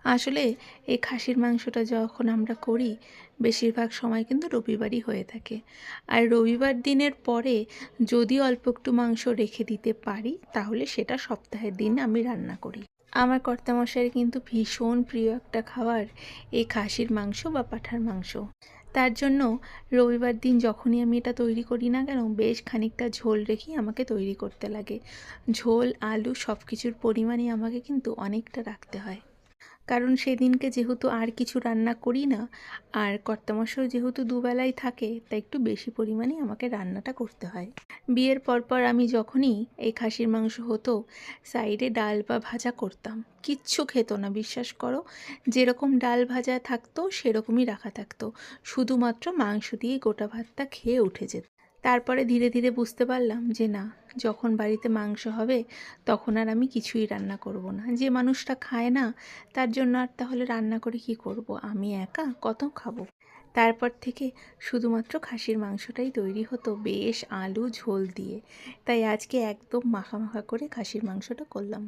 আসলে এই খাসির মাংসটা যখন আমরা করি, বেশিরভাগ সময় কিন্তু রবিবারই হয়ে থাকে। আর রবিবার দিনের পরে যদি অল্প একটু মাংস রেখে দিতে পারি, তাহলে সেটা সপ্তাহের দিন আমি রান্না করি। আমার কর্তামশাইয়ের কিন্তু ভীষণ প্রিয় একটা খাবার এই খাসির মাংস বা পাঁঠার মাংস। তার জন্য রবিবার দিন যখনই আমি এটা তৈরি করি না কেন, বেশ খানিকটা ঝোল রেখেই আমাকে তৈরি করতে লাগে। ঝোল, আলু সব কিছুর পরিমাণই আমাকে কিন্তু অনেকটা রাখতে হয়। কারণ সেদিনকে যেহেতু আর কিছু রান্না করি না, আর কর্তামশাইও যেহেতু দুবেলাই থাকে, তাই একটু বেশি পরিমাণেই আমাকে রান্নাটা করতে হয়। বিয়ের পরপর আমি যখনই এই খাসির মাংস হতো, সাইডে ডাল বা ভাজা করতাম। কিচ্ছু খেত না, বিশ্বাস করো। যেরকম ডাল ভাজা থাকতো সেরকমই রাখা থাকতো, শুধুমাত্র মাংস দিয়েই গোটা ভাতটা খেয়ে উঠে যেত। তারপরে ধীরে ধীরে বুঝতে পারলাম যে না, যখন বাড়িতে মাংস হবে তখন আর আমি কিছুই রান্না করব না। যে মানুষটা খায় না, তার জন্য আর তাহলে রান্না করে কি করব? আমি একা কত খাবো? তারপর থেকে শুধুমাত্র খাসির মাংসটাই তৈরি হতো বেশ আলু ঝোল দিয়ে। তাই আজকে একদম মাখা মাখা করে খাসির মাংসটা করলাম।